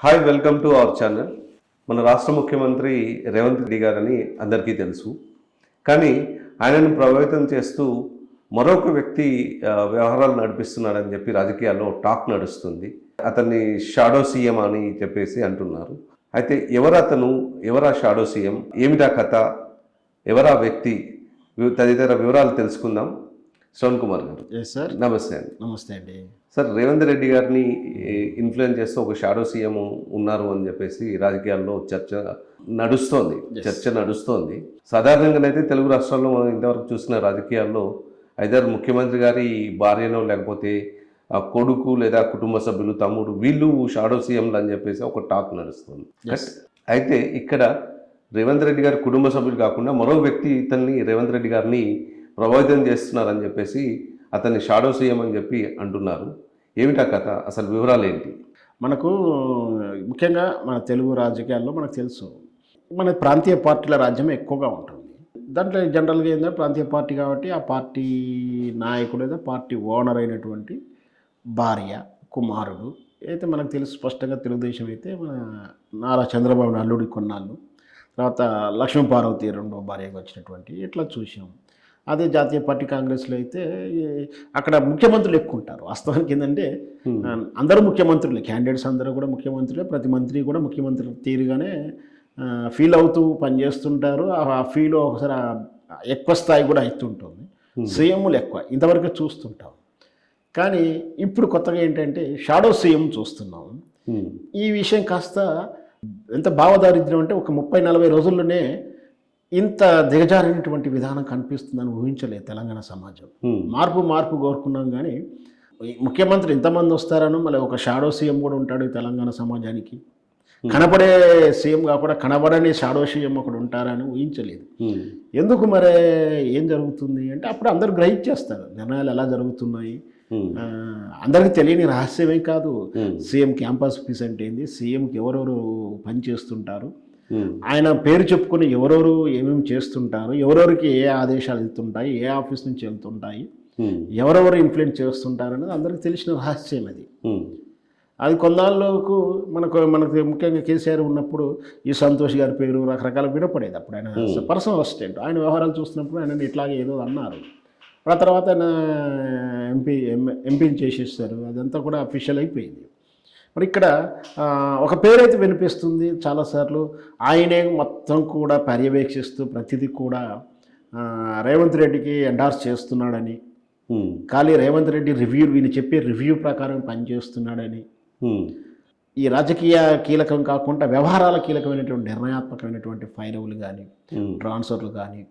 Hi welcome to our channel. మన రాష్ట్ర ముఖ్యమంత్రి రేవంత్ రెడ్డి గారని అందరికీ తెలుసు. కానీ ఆయనను ప్రభావితం చేస్తూ మరొక వ్యక్తి వ్యవహారాలు నడిపిస్తున్నాడని చెప్పి రాజకీయాల్లో టాక్ నడుస్తుంది. అతన్ని షాడో సీఎం అని చెప్పేసి అంటున్నారు. అయితే ఎవరతను, ఎవరా షాడో సీఎం, ఏమిటా కథ, ఎవరా వ్యక్తి, తదితర వివరాలు తెలుసుకుందాం. శ్రవణ్ కుమార్ గారు. సార్ నమస్తే అండి. నమస్తే అండి. సార్, రేవంత్ రెడ్డి గారిని ఇన్ఫ్లుయెన్స్ చేస్తూ ఒక షాడో సీఎం ఉన్నారు అని చెప్పేసి రాజకీయాల్లో చర్చ నడుస్తోంది. సాధారణంగానైతే తెలుగు రాష్ట్రాల్లో మనం ఇంతవరకు చూసిన రాజకీయాల్లో ఐదారు ముఖ్యమంత్రి గారి భార్యనో లేకపోతే కొడుకు లేదా కుటుంబ సభ్యులు, తమ్ముడు, వీళ్ళు షాడో సీఎంలు అని చెప్పేసి ఒక టాక్ నడుస్తుంది. అయితే ఇక్కడ రేవంత్ రెడ్డి గారి కుటుంబ సభ్యులు కాకుండా మరో వ్యక్తి రేవంత్ రెడ్డి గారిని ప్రభావితం చేస్తున్నారని చెప్పేసి అతన్ని షాడో సీఎం అని చెప్పి అంటున్నారు. ఏమిటా కథ, అసలు వివరాలు ఏంటి? మనకు ముఖ్యంగా మన తెలుగు రాజకీయాల్లో మనకు తెలుసు, మన ప్రాంతీయ పార్టీల రాజ్యం ఎక్కువగా ఉంటుంది. దాంట్లో జనరల్గా ఏంటంటే ప్రాంతీయ పార్టీ కాబట్టి ఆ పార్టీ నాయకుడు లేదా పార్టీ ఓనర్ అయినటువంటి భార్య, కుమారుడు అయితే మనకు తెలుసు. స్పష్టంగా తెలుగుదేశం అయితే మన నారా చంద్రబాబు అల్లుడి కొన్నాళ్ళు, తర్వాత లక్ష్మీ పార్వతి రెండో భార్యగా వచ్చినటువంటి ఇట్లా చూసాం. అదే జాతీయ పార్టీ కాంగ్రెస్లో అయితే అక్కడ ముఖ్యమంత్రులు ఎక్కువ ఉంటారు. వాస్తవానికి ఏంటంటే అందరూ ముఖ్యమంత్రులే, క్యాండిడేట్స్ అందరూ కూడా ముఖ్యమంత్రులే, ప్రతి మంత్రి కూడా ముఖ్యమంత్రి తీరుగానే ఫీల్ అవుతూ పనిచేస్తుంటారు. ఆ ఫీల్ ఒకసారి ఎక్కువ స్థాయి కూడా అవుతుంటుంది. సీఎంలు ఎక్కువ ఇంతవరకు చూస్తుంటాం. కానీ ఇప్పుడు కొత్తగా ఏంటంటే షాడో సీఎం చూస్తున్నాం. ఈ విషయం కాస్త ఎంత భావదారిద్ర్యం అంటే ఒక 30-40 రోజుల్లోనే ఇంత దిగజారినటువంటి విధానం కనిపిస్తుందని ఊహించలేదు తెలంగాణ సమాజం. మార్పు కోరుకున్నాం. కానీ ముఖ్యమంత్రి ఇంతమంది వస్తారనో మళ్ళీ ఒక షాడో సీఎం కూడా ఉంటాడు తెలంగాణ సమాజానికి. కనబడే సీఎం కాకుండా కనబడని షాడో సీఎం ఒకడు ఉంటారని ఊహించలేదు. ఎందుకు మరి ఏం జరుగుతుంది అంటే అప్పుడు అందరూ గ్రహించేస్తారు నిర్ణయాలు ఎలా జరుగుతున్నాయి. అందరికీ తెలియని రహస్యమే కాదు. సీఎం క్యాంపస్ ఆఫీస్ అంటే ఏంది, సీఎంకి ఎవరెవరు పనిచేస్తుంటారు, ఆయన పేరు చెప్పుకొని ఎవరెవరు ఏమేమి చేస్తుంటారు, ఎవరెవరికి ఏ ఆదేశాలు వెళ్తుంటాయి, ఏ ఆఫీస్ నుంచి వెళ్తుంటాయి, ఎవరెవరు ఇన్ఫ్లుయెన్స్ చేస్తుంటారు అనేది అందరికి తెలిసిన రహస్యం. అది కొన్నాళ్ళకు మనకు ముఖ్యంగా కేసీఆర్ ఉన్నప్పుడు ఈ సంతోష్ గారి పేరు రకరకాల వినపడేది. అప్పుడు ఆయన పర్సనల్ అసిస్టెంట్, ఆయన వ్యవహారాలు చూస్తున్నప్పుడు ఆయన ఇట్లాగే ఏదో అన్నారు. ఆ తర్వాత ఆయన ఎంపీని చేసేస్తారు. అదంతా కూడా అఫీషియల్ అయిపోయింది. మరి ఇక్కడ ఒక పేరైతే వినిపిస్తుంది చాలాసార్లు, ఆయనే మొత్తం కూడా పర్యవేక్షిస్తూ ప్రతిదీ కూడా రేవంత్ రెడ్డికి ఎండార్స్ చేస్తున్నాడని, ఖాళీ రేవంత్ రెడ్డి వీళ్ళు చెప్పే రివ్యూ ప్రకారం పనిచేస్తున్నాడని, ఈ రాజకీయ కీలకం కాకుండా వ్యవహారాల కీలకమైనటువంటి నిర్ణయాత్మకమైనటువంటి ఫైరవులు కానీ, ట్రాన్స్ఫర్లు కానీ,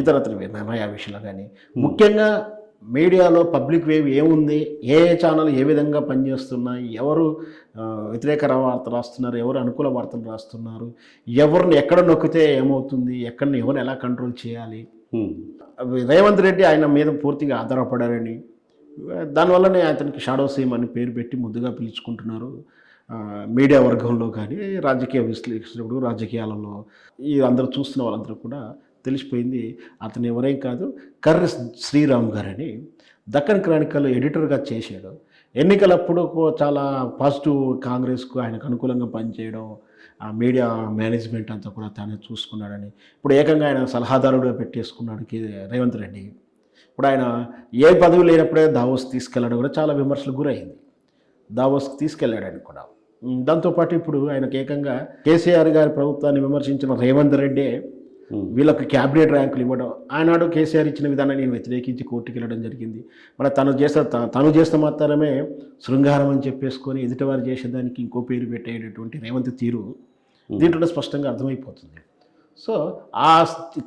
ఇతరత్ర నిర్ణయ విషయాలు కానీ, ముఖ్యంగా మీడియాలో పబ్లిక్ వేవ్ ఏముంది, ఏ ఛానల్ ఏ విధంగా పనిచేస్తున్నాయి, ఎవరు వ్యతిరేక వార్తలు రాస్తున్నారు, ఎవరు అనుకూల వార్తలు రాస్తున్నారు, ఎవరిని ఎక్కడ నొక్కితే ఏమవుతుంది, ఎవరిని ఎలా కంట్రోల్ చేయాలి, రేవంత్ రెడ్డి ఆయన మీద పూర్తిగా ఆధారపడారని, దానివల్లనే అతనికి షాడో సీఎం అని పేరు పెట్టి ముద్దుగా పిలుచుకుంటున్నారు మీడియా వర్గంలో కానీ, రాజకీయ విశ్లేషకుడు, రాజకీయాలలో ఈ అందరూ చూస్తున్న వాళ్ళందరూ కూడా తెలిసిపోయింది. అతను ఎవరేం కాదు, కర్రి శ్రీరామ్ గారని దక్కన్ క్రానికల్ ఎడిటర్గా చేశాడు. ఎన్నికలప్పుడు చాలా పాజిటివ్, కాంగ్రెస్కు ఆయనకు అనుకూలంగా పనిచేయడం, ఆ మీడియా మేనేజ్మెంట్ అంతా కూడా తానే చూసుకున్నాడని ఇప్పుడు ఏకంగా ఆయన సలహాదారుడుగా పెట్టేసుకున్నాడు రేవంత్ రెడ్డి. ఇప్పుడు ఆయన ఏ పదవి లేనప్పుడే దావోస్ తీసుకెళ్ళడం కూడా చాలా విమర్శలకు గురైంది. దావోస్కి తీసుకెళ్ళాడని కూడా. దాంతోపాటు ఇప్పుడు ఆయనకు ఏకంగా కేసీఆర్ గారి ప్రభుత్వాన్ని విమర్శించిన రేవంత్ రెడ్డి వీళ్ళకి క్యాబినెట్ ర్యాంకులు ఇవ్వడం, ఆనాడు కేసీఆర్ ఇచ్చిన విధానాన్ని నేను వ్యతిరేకించి కోర్టుకు వెళ్ళడం జరిగింది. మరి తను చేస్తే మాత్రమే శృంగారం అని చెప్పేసుకొని ఎదుటివారు చేసేదానికి ఇంకో పేరు పెట్టేటటువంటి రేవంత్ తీరు దీంట్లో స్పష్టంగా అర్థమైపోతుంది. సో ఆ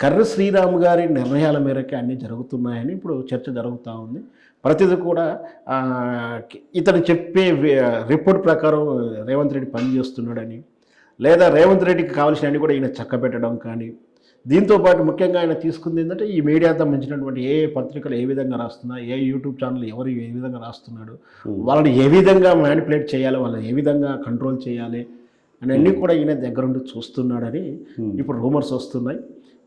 కర్రి శ్రీరామ్ గారి నిర్ణయాల మేరకే అన్నీ జరుగుతున్నాయని ఇప్పుడు చర్చ జరుగుతూ ఉంది. ప్రతిదీ కూడా ఇతను చెప్పే రిపోర్ట్ ప్రకారం రేవంత్ రెడ్డి పనిచేస్తున్నాడని, లేదా రేవంత్ రెడ్డికి కావాల్సినవి కూడా ఈయన చక్కబెట్టడం కానీ, దీంతోపాటు ముఖ్యంగా ఆయన తీసుకుంది ఏంటంటే ఈ మీడియాతో మించినటువంటి ఏ పత్రికలు ఏ విధంగా రాస్తున్నారు, ఏ యూట్యూబ్ ఛానల్ ఎవరు ఏ విధంగా రాస్తున్నాడు, వాళ్ళని ఏ విధంగా మ్యానిపులేట్ చేయాలి, వాళ్ళని ఏ విధంగా కంట్రోల్ చేయాలి అన్నీ కూడా ఈయన దగ్గరుండి చూస్తున్నాడని ఇప్పుడు రూమర్స్ వస్తున్నాయి.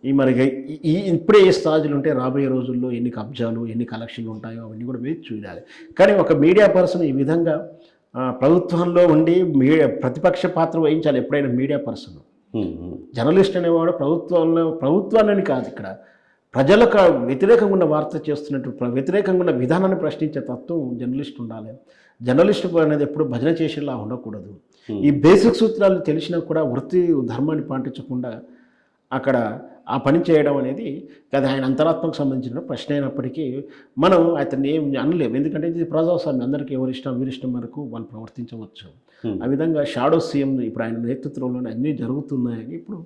ఇప్పుడే ఏ స్థాయిలు ఉంటే రాబోయే రోజుల్లో ఎన్ని కబ్జాలు, ఎన్ని కలెక్షన్లు ఉంటాయో అవన్నీ కూడా వేచి చూడాలి. కానీ ఒక మీడియా పర్సన్ ఈ విధంగా ప్రభుత్వంలో ఉండి ప్రతిపక్ష పాత్ర వహించాలి ఎప్పుడైనా మీడియా పర్సన్. జర్నలిస్ట్ అనేవాడు ప్రభుత్వాన్ని కాదు, ఇక్కడ ప్రజలకు వ్యతిరేకంగా ఉన్న వార్త చేస్తున్నట్టు వ్యతిరేకంగా ఉన్న విధానాన్ని ప్రశ్నించే తత్వం జర్నలిస్ట్ ఉండాలి. జర్నలిస్ట్ అనేది ఎప్పుడు భజన చేసేలా ఉండకూడదు. ఈ బేసిక్ సూత్రాలు తెలిసినా కూడా వృత్తి ధర్మాన్ని పాటించకుండా అక్కడ ఆ పని చేయడం అనేది అది ఆయన అంతరాత్మకు సంబంధించిన ప్రశ్న అయినప్పటికీ మనం అతన్ని ఏం అనలేము. ఎందుకంటే ఇది ప్రజాస్వామ్యం, అందరికీ ఎవరిష్టం వీరిష్టం వరకు వాళ్ళు ప్రవర్తించవచ్చు. ఆ విధంగా షాడో సీఎం ఇప్పుడు ఆయన నేతృత్వంలోనే అన్నీ జరుగుతున్నాయని ఇప్పుడు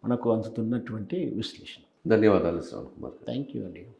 మనకు అందుతున్నటువంటి విశ్లేషణ. ధన్యవాదాలు శ్రవణ్ కుమార్. థ్యాంక్ యూ అండి.